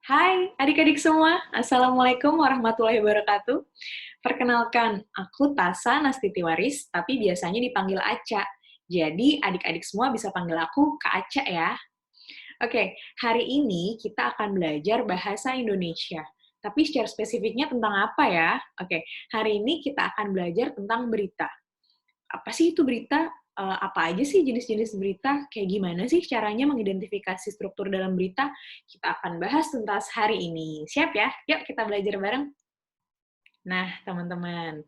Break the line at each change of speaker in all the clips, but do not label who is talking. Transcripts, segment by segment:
Hai adik-adik semua, Assalamualaikum warahmatullahi wabarakatuh. Perkenalkan, aku Tasa Nastitiwaris, tapi biasanya dipanggil Aca. Jadi adik-adik semua bisa panggil aku Kak Aca ya. Oke, hari ini kita akan belajar bahasa Indonesia. Tapi secara spesifiknya tentang apa ya? Oke, hari ini kita akan belajar tentang berita. Apa sih itu berita? Apa aja sih jenis-jenis berita? Kayak gimana sih caranya mengidentifikasi struktur dalam berita? Kita akan bahas tuntas hari ini. Siap ya? Yuk kita belajar bareng. Nah, teman-teman,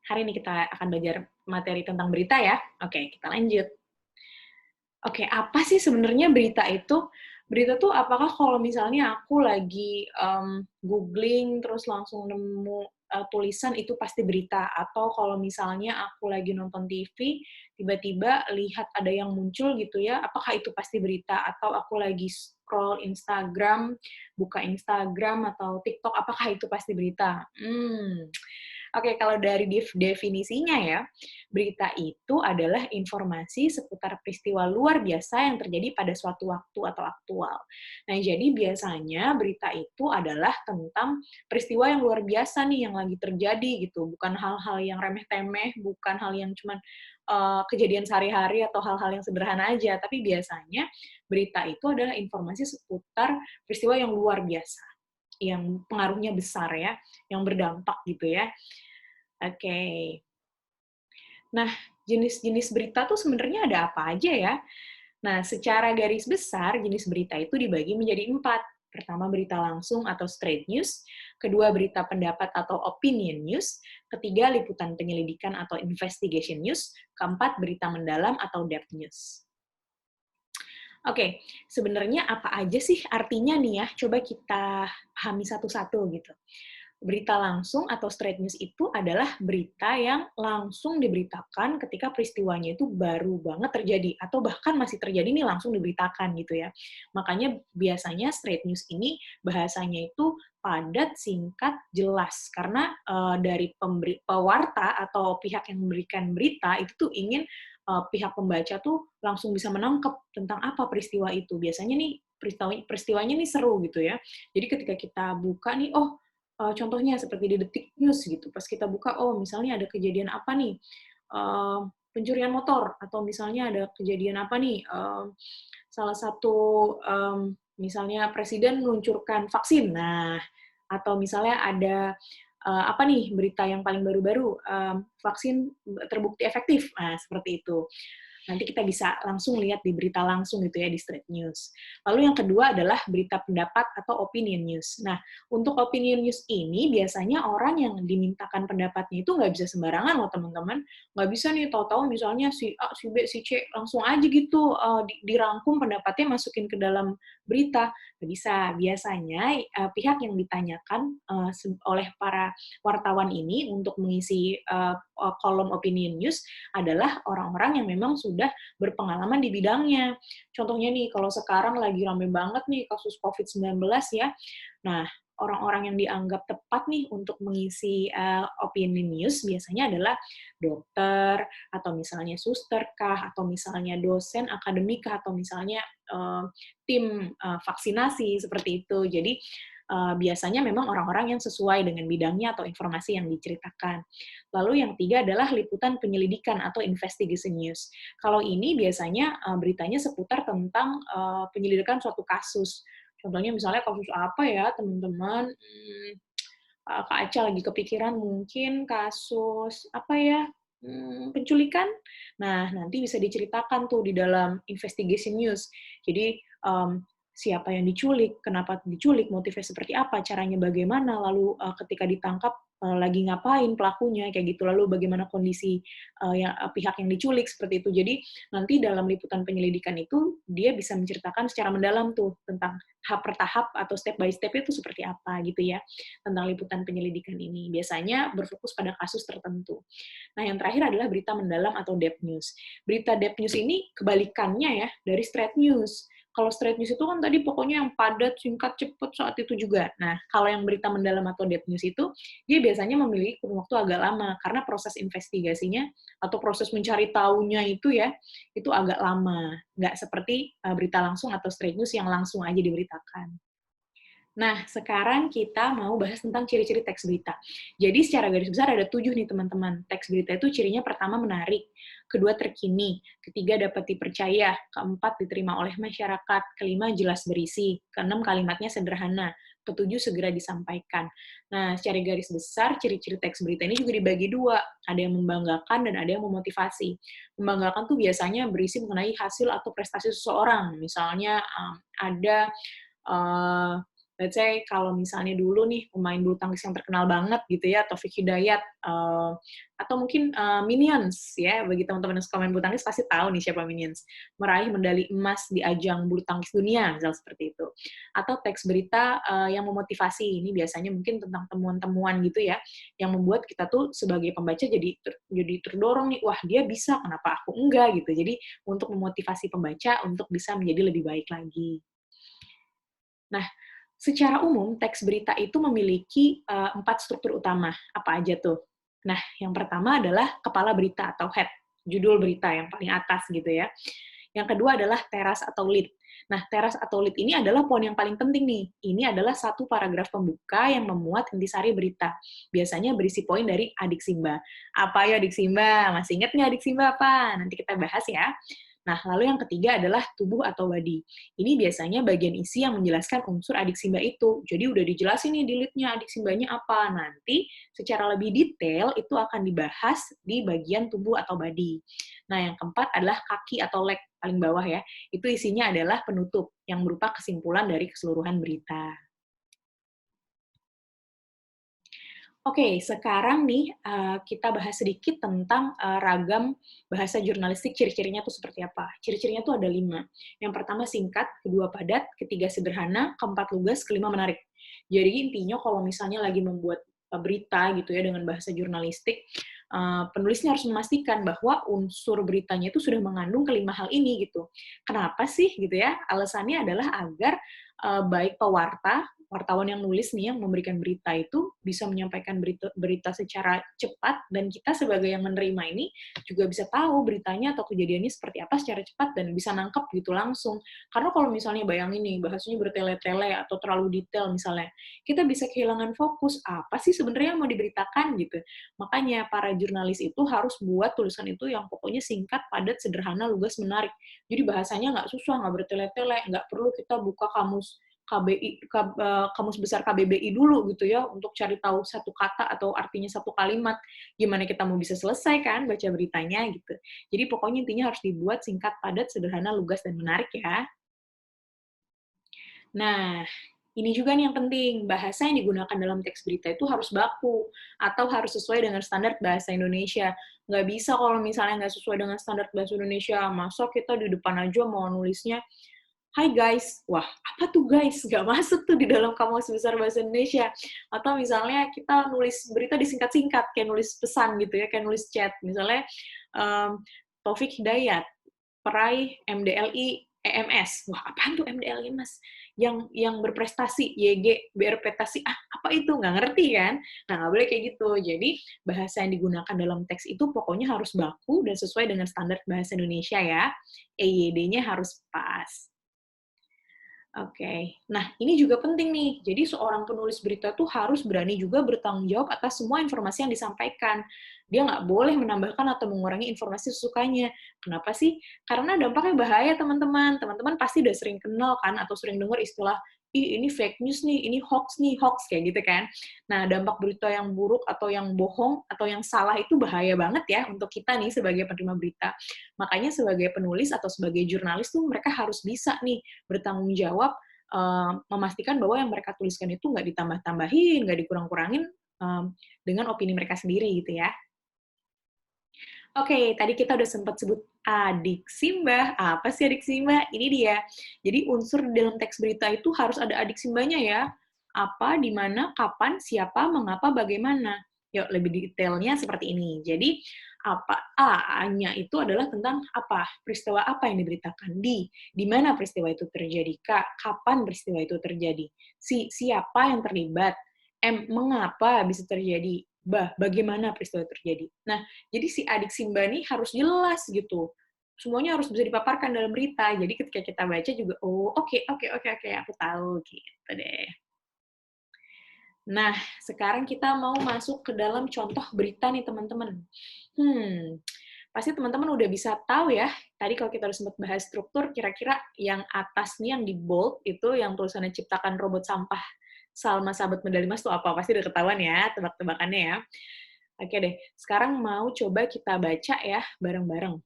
hari ini kita akan belajar materi tentang berita ya. Oke, kita lanjut. Oke, apa sih sebenarnya berita itu? Berita tuh apakah kalau misalnya aku lagi googling terus langsung nemu tulisan itu pasti berita, atau kalau misalnya aku lagi nonton TV tiba-tiba lihat ada yang muncul gitu ya, apakah itu pasti berita? Atau aku lagi scroll Instagram, buka Instagram atau TikTok, apakah itu pasti berita? Oke, kalau dari definisinya ya, berita itu adalah informasi seputar peristiwa luar biasa yang terjadi pada suatu waktu atau aktual. Nah, jadi biasanya berita itu adalah tentang peristiwa yang luar biasa nih yang lagi terjadi gitu, bukan hal-hal yang remeh-temeh, bukan hal yang cuman kejadian sehari-hari atau hal-hal yang sederhana aja, tapi biasanya berita itu adalah informasi seputar peristiwa yang luar biasa, yang pengaruhnya besar ya, yang berdampak gitu ya. Oke. Nah, jenis-jenis berita tuh sebenarnya ada apa aja ya? Nah, secara garis besar, jenis berita itu dibagi menjadi 4. Pertama, berita langsung atau straight news. Kedua, berita pendapat atau opinion news. Ketiga, liputan penyelidikan atau investigation news. Keempat, berita mendalam atau depth news. Oke, sebenarnya apa aja sih artinya nih ya? Coba kita pahami satu-satu gitu. Berita langsung atau straight news itu adalah berita yang langsung diberitakan ketika peristiwanya itu baru banget terjadi, atau bahkan masih terjadi nih langsung diberitakan gitu ya. Makanya biasanya straight news ini bahasanya itu padat, singkat, jelas. Karena dari pewarta atau pihak yang memberikan berita itu tuh ingin pihak pembaca tuh langsung bisa menangkap tentang apa peristiwa itu. Biasanya nih peristiwanya nih seru gitu ya. Jadi ketika kita buka nih, oh contohnya seperti di Detik News gitu, pas kita buka, oh misalnya ada kejadian apa nih, pencurian motor, atau misalnya ada kejadian apa nih, salah satu misalnya presiden meluncurkan vaksin, nah, atau misalnya ada apa nih berita yang paling baru-baru, vaksin terbukti efektif, nah seperti itu. Nanti kita bisa langsung lihat di berita langsung gitu ya, di straight news. Lalu yang kedua adalah berita pendapat atau opinion news. Nah, untuk opinion news ini biasanya orang yang dimintakan pendapatnya itu nggak bisa sembarangan loh teman-teman. Nggak bisa nih tahu-tahu misalnya si A, si B, si C langsung aja gitu dirangkum pendapatnya masukin ke dalam berita. Nggak bisa. Biasanya pihak yang ditanyakan oleh para wartawan ini untuk mengisi kolom opinion news adalah orang-orang yang memang sudah berpengalaman di bidangnya. Contohnya nih, kalau sekarang lagi rame banget nih kasus COVID-19 ya. Nah, orang-orang yang dianggap tepat nih untuk mengisi opinion news biasanya adalah dokter, atau misalnya suster kah, atau misalnya dosen akademik kah, atau misalnya tim vaksinasi, seperti itu. Jadi, biasanya memang orang-orang yang sesuai dengan bidangnya atau informasi yang diceritakan. Lalu yang ketiga adalah liputan penyelidikan atau investigation news. Kalau ini biasanya beritanya seputar tentang penyelidikan suatu kasus. Contohnya misalnya kasus apa ya teman-teman? Kak Aca lagi kepikiran mungkin kasus apa ya? Penculikan. Nah, nanti bisa diceritakan tuh di dalam investigation news. Jadi siapa yang diculik, kenapa diculik, motifnya seperti apa, caranya bagaimana, lalu ketika ditangkap lagi ngapain pelakunya, kayak gitu, lalu bagaimana kondisi pihak yang diculik, seperti itu. Jadi nanti dalam liputan penyelidikan itu dia bisa menceritakan secara mendalam tuh tentang tahap per tahap atau step by step itu seperti apa gitu ya, tentang liputan penyelidikan ini. Biasanya berfokus pada kasus tertentu. Nah, yang terakhir adalah berita mendalam atau depth news. Berita depth news ini kebalikannya ya dari straight news. Kalau straight news itu kan tadi pokoknya yang padat, singkat, cepat saat itu juga. Nah, kalau yang berita mendalam atau depth news itu, dia biasanya memiliki kurun waktu agak lama, karena proses investigasinya atau proses mencari tahunya itu ya, itu agak lama. Nggak seperti berita langsung atau straight news yang langsung aja diberitakan. Nah, sekarang kita mau bahas tentang ciri-ciri teks berita. Jadi secara garis besar ada 7 nih teman-teman. Teks berita itu cirinya pertama menarik, kedua terkini, ketiga dapat dipercaya, keempat diterima oleh masyarakat, kelima jelas berisi, keenam kalimatnya sederhana, ketujuh segera disampaikan. Nah, secara garis besar ciri-ciri teks berita ini juga dibagi dua, ada yang membanggakan dan ada yang memotivasi. Membanggakan tuh biasanya berisi mengenai hasil atau prestasi seseorang, misalnya ada uh, let's say kalau misalnya dulu nih pemain bulu tangkis yang terkenal banget gitu ya, Taufik Hidayat, atau mungkin Minions ya, bagi teman-teman yang suka main bulu tangkis pasti tahu nih siapa Minions, meraih medali emas di ajang bulu tangkis dunia, misal seperti itu. Atau teks berita yang memotivasi, ini biasanya mungkin tentang temuan-temuan gitu ya, yang membuat kita tuh sebagai pembaca jadi terdorong nih, wah dia bisa, kenapa aku enggak gitu. Jadi untuk memotivasi pembaca untuk bisa menjadi lebih baik lagi. Nah, secara umum teks berita itu memiliki 4 struktur utama. Apa aja tuh? Nah, yang pertama adalah kepala berita atau head, judul berita yang paling atas gitu ya. Yang kedua adalah teras atau lead. Nah, teras atau lead ini adalah poin yang paling penting nih. Ini adalah satu paragraf pembuka yang memuat intisari berita. Biasanya berisi poin dari Adik Simba. Apa ya Adik Simba? Masih ingat nggak Adik Simba apa? Nanti kita bahas ya. Nah, lalu yang ketiga adalah tubuh atau body. Ini biasanya bagian isi yang menjelaskan unsur adik Simba itu. Jadi udah dijelasin nih di lead-nya adik Simbanya apa. Nanti secara lebih detail itu akan dibahas di bagian tubuh atau body. Nah, yang keempat adalah kaki atau leg paling bawah ya. Itu isinya adalah penutup yang berupa kesimpulan dari keseluruhan berita. Oke, sekarang nih kita bahas sedikit tentang ragam bahasa jurnalistik, ciri-cirinya tuh seperti apa. Ciri-cirinya tuh ada 5. Yang pertama singkat, kedua padat, ketiga sederhana, keempat lugas, kelima menarik. Jadi intinya kalau misalnya lagi membuat berita gitu ya dengan bahasa jurnalistik, penulisnya harus memastikan bahwa unsur beritanya itu sudah mengandung kelima hal ini gitu. Kenapa sih gitu ya? Alasannya adalah agar baik pewarta, wartawan yang nulis nih yang memberikan berita itu bisa menyampaikan berita secara cepat dan kita sebagai yang menerima ini juga bisa tahu beritanya atau kejadiannya seperti apa secara cepat dan bisa nangkep gitu langsung. Karena kalau misalnya bayangin nih bahasanya bertele-tele atau terlalu detail misalnya, kita bisa kehilangan fokus apa sih sebenarnya yang mau diberitakan gitu. Makanya para jurnalis itu harus buat tulisan itu yang pokoknya singkat, padat, sederhana, lugas, menarik. Jadi bahasanya nggak susah, nggak bertele-tele, nggak perlu kita buka kamus besar KBBI dulu gitu ya untuk cari tahu satu kata atau artinya satu kalimat. Gimana kita mau bisa selesai kan baca beritanya gitu. Jadi pokoknya intinya harus dibuat singkat, padat, sederhana, lugas dan menarik ya. Nah, ini juga nih yang penting, bahasa yang digunakan dalam teks berita itu harus baku, atau harus sesuai dengan standar bahasa Indonesia. Nggak bisa kalau misalnya nggak sesuai dengan standar bahasa Indonesia, masa kita di depan aja mau nulisnya, "Hai guys," wah apa tuh guys? Nggak masuk tuh di dalam kamus besar bahasa Indonesia. Atau misalnya kita nulis berita disingkat-singkat, kayak nulis pesan gitu ya, kayak nulis chat. Misalnya, um, Taufik Hidayat, peraih MDLI EMS. Wah, apaan tuh MDLI Mas? Yang berprestasi, YG, berprestasi, apa itu? Nggak ngerti kan? Nah, nggak boleh kayak gitu. Jadi, bahasa yang digunakan dalam teks itu pokoknya harus baku dan sesuai dengan standar bahasa Indonesia ya. EYD-nya harus pas. Oke. Nah, ini juga penting nih. Jadi seorang penulis berita tuh harus berani juga bertanggung jawab atas semua informasi yang disampaikan. Dia nggak boleh menambahkan atau mengurangi informasi sesukanya. Kenapa sih? Karena dampaknya bahaya, teman-teman. Teman-teman pasti udah sering kenal kan, atau sering dengar istilah, ih ini fake news nih, ini hoax, kayak gitu kan. Nah, dampak berita yang buruk atau yang bohong atau yang salah itu bahaya banget ya untuk kita nih sebagai penerima berita. Makanya sebagai penulis atau sebagai jurnalis tuh mereka harus bisa nih bertanggung jawab, memastikan bahwa yang mereka tuliskan itu nggak ditambah-tambahin, nggak dikurang-kurangin, dengan opini mereka sendiri gitu ya. Oke, tadi kita udah sempat sebut adik Simba. Apa sih adik Simba? Ini dia. Jadi unsur di dalam teks berita itu harus ada adik Simbanya ya. Apa, di mana, kapan, siapa, mengapa, bagaimana. Yuk, lebih detailnya seperti ini. Jadi, apa A-nya itu adalah tentang apa? Peristiwa apa yang diberitakan? Di mana peristiwa itu terjadi? Kapan peristiwa itu terjadi? Siapa yang terlibat? Mengapa bisa terjadi? Bagaimana peristiwa itu terjadi? Nah, jadi si adik Simba nih harus jelas gitu. Semuanya harus bisa dipaparkan dalam berita. Jadi ketika kita baca juga, oh oke, aku tahu gitu deh. Nah, sekarang kita mau masuk ke dalam contoh berita nih, teman-teman. Pasti teman-teman udah bisa tahu ya, tadi kalau kita udah sempat bahas struktur, kira-kira yang atas nih, yang di bold, itu yang tulisannya ciptakan robot sampah Salma Sahabat Medali Emas itu apa? Pasti udah ketahuan ya, tebak-tebakannya ya. Oke deh, sekarang mau coba kita baca ya, bareng-bareng.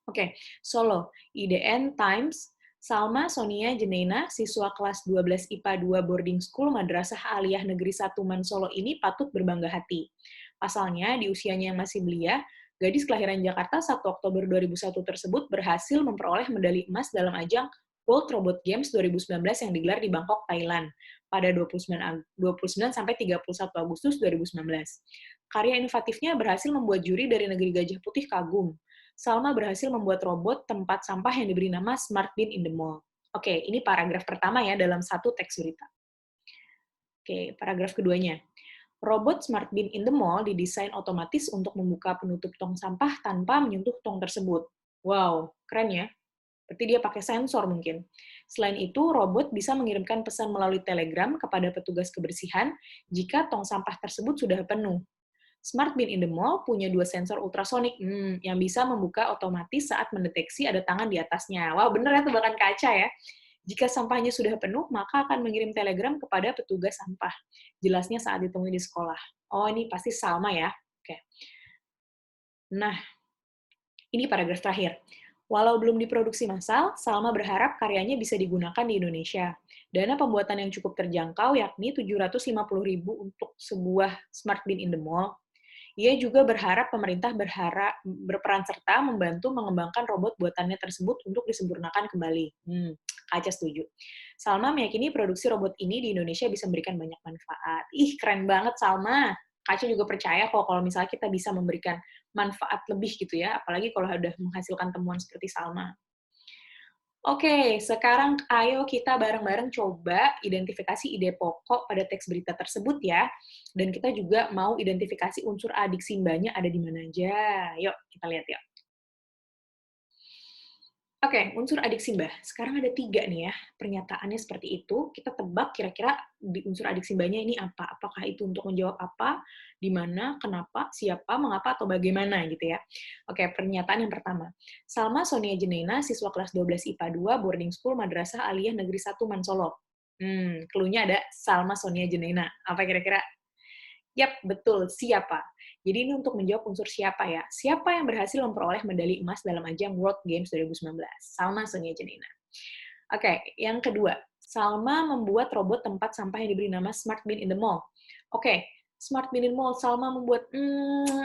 Oke, Solo, IDN Times, Salma Sonia Jeneina, siswa kelas 12 IPA 2 boarding school Madrasah Aliyah Negeri 1 Man Solo ini patut berbangga hati. Pasalnya, di usianya yang masih belia, gadis kelahiran Jakarta 1 Oktober 2001 tersebut berhasil memperoleh medali emas dalam ajang World Robot Games 2019 yang digelar di Bangkok, Thailand pada 29 sampai 31 Agustus 2019. Karya inovatifnya berhasil membuat juri dari negeri Gajah Putih kagum. Salma berhasil membuat robot tempat sampah yang diberi nama Smart Bin in the Mall. Oke, ini paragraf pertama ya dalam satu teks berita. Oke, paragraf keduanya. Robot Smart Bin in the Mall didesain otomatis untuk membuka penutup tong sampah tanpa menyentuh tong tersebut. Wow, keren ya. Berarti dia pakai sensor mungkin. Selain itu, robot bisa mengirimkan pesan melalui Telegram kepada petugas kebersihan jika tong sampah tersebut sudah penuh. Smart Bin in the Mall punya 2 sensor ultrasonik yang bisa membuka otomatis saat mendeteksi ada tangan di atasnya. Wah, bener ya tebakan kaca ya. Jika sampahnya sudah penuh, maka akan mengirim telegram kepada petugas sampah. Jelasnya saat ditemui di sekolah. Oh, ini pasti Salma ya. Oke. Nah, ini paragraf terakhir. Walau belum diproduksi massal, Salma berharap karyanya bisa digunakan di Indonesia. Dana pembuatan yang cukup terjangkau, yakni 750.000 untuk sebuah Smart Bin in the Mall. Ia juga berharap pemerintah berperan serta membantu mengembangkan robot buatannya tersebut untuk disempurnakan kembali. Kaca setuju. Salma meyakini produksi robot ini di Indonesia bisa memberikan banyak manfaat. Ih, keren banget Salma. Kaca juga percaya kok kalau misalnya kita bisa memberikan manfaat lebih gitu ya, apalagi kalau udah menghasilkan temuan seperti Salma. Oke, sekarang ayo kita bareng-bareng coba identifikasi ide pokok pada teks berita tersebut ya. Dan kita juga mau identifikasi unsur adik simbanya ada di mana aja. Yuk, kita lihat yuk. Oke, unsur adik simbah. Sekarang ada 3 nih ya, pernyataannya seperti itu. Kita tebak kira-kira di unsur adik simbanya ini apa. Apakah itu untuk menjawab apa, di mana, kenapa, siapa, mengapa, atau bagaimana gitu ya. Oke, pernyataan yang pertama. Salma Sonia Jeneina, siswa kelas 12 IPA 2, boarding school Madrasah Aliyah Negeri 1 Man Solo. Clue-nya ada Salma Sonia Jeneina. Apa kira-kira? Yap, betul. Siapa? Jadi ini untuk menjawab unsur siapa ya. Siapa yang berhasil memperoleh medali emas dalam ajang World Games 2019? Salma Sonia Janina. Oke, yang kedua. Salma membuat robot tempat sampah yang diberi nama Smart Bin in the Mall. Oke, Smart Bin in the Mall. Salma membuat,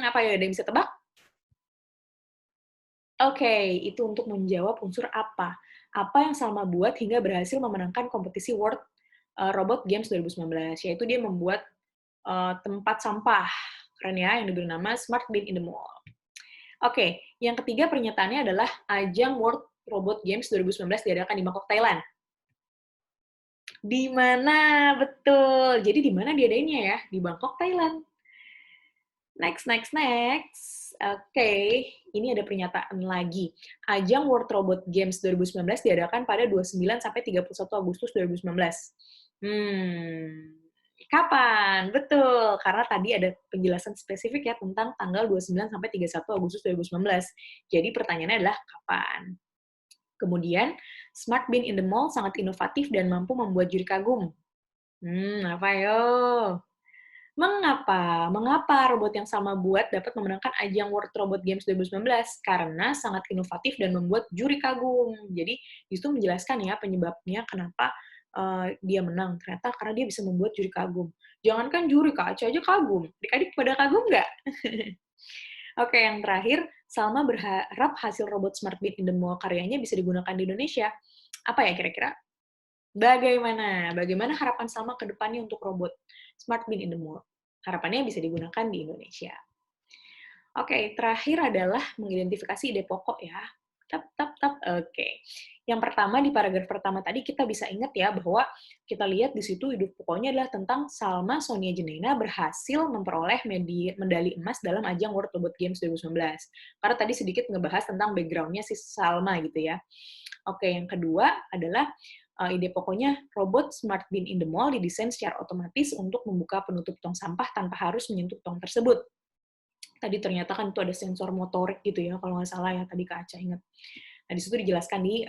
apa ya, ada yang bisa tebak? Oke, itu untuk menjawab unsur apa. Apa yang Salma buat hingga berhasil memenangkan kompetisi World Robot Games 2019, yaitu dia membuat tempat sampah. Keren ya, yang diberi nama Smart Bin in the Mall. Oke, yang ketiga pernyataannya adalah ajang World Robot Games 2019 diadakan di Bangkok, Thailand. Di mana? Betul. Jadi di mana diadainnya ya? Di Bangkok, Thailand. Next. Oke, ini ada pernyataan lagi. Ajang World Robot Games 2019 diadakan pada 29 sampai 31 Agustus 2019. Kapan? Betul, karena tadi ada penjelasan spesifik ya tentang tanggal 29 sampai 31 Agustus 2019. Jadi pertanyaannya adalah kapan? Kemudian, Smart Bin in the Mall sangat inovatif dan mampu membuat juri kagum. Apa yo? Mengapa? Mengapa robot yang sama buat dapat memenangkan ajang World Robot Games 2019? Karena sangat inovatif dan membuat juri kagum. Jadi, itu menjelaskan ya penyebabnya kenapa dia menang. Ternyata karena dia bisa membuat juri kagum. Jangankan juri, Kak Aca aja kagum. Adik-adik pada kagum nggak? Oke, yang terakhir, Salma berharap hasil robot Smart Bin in the Mall karyanya bisa digunakan di Indonesia. Apa ya kira-kira? Bagaimana? Bagaimana harapan Salma ke depannya untuk robot Smart Bin in the Mall? Harapannya bisa digunakan di Indonesia. Oke, terakhir adalah mengidentifikasi ide pokok ya. Oke. Yang pertama, di paragraf pertama tadi kita bisa ingat ya bahwa kita lihat di situ ide pokoknya adalah tentang Salma Sonia Jeneina berhasil memperoleh medali emas dalam ajang World Robot Games 2019. Karena tadi sedikit ngebahas tentang background-nya si Salma gitu ya. Oke, yang kedua adalah ide pokoknya robot smart bin in the mall didesain secara otomatis untuk membuka penutup tong sampah tanpa harus menyentuh tong tersebut. Tadi ternyata kan itu ada sensor motorik gitu ya, kalau nggak salah ya, tadi Kak Aca ingat. Nah, di situ dijelaskan di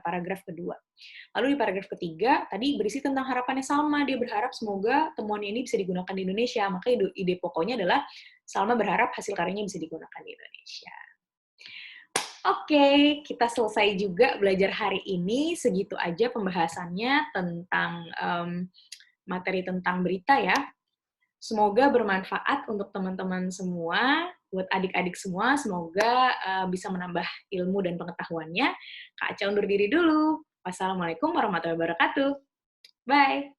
paragraf kedua. Lalu di paragraf ketiga, tadi berisi tentang harapannya Salma. Dia berharap semoga temuan ini bisa digunakan di Indonesia. Maka ide pokoknya adalah Salma berharap hasil karyanya bisa digunakan di Indonesia. Oke, kita selesai juga belajar hari ini. Segitu aja pembahasannya tentang materi tentang berita ya. Semoga bermanfaat untuk teman-teman semua, buat adik-adik semua. Semoga bisa menambah ilmu dan pengetahuannya. Kak Aca undur diri dulu. Wassalamualaikum warahmatullahi wabarakatuh. Bye.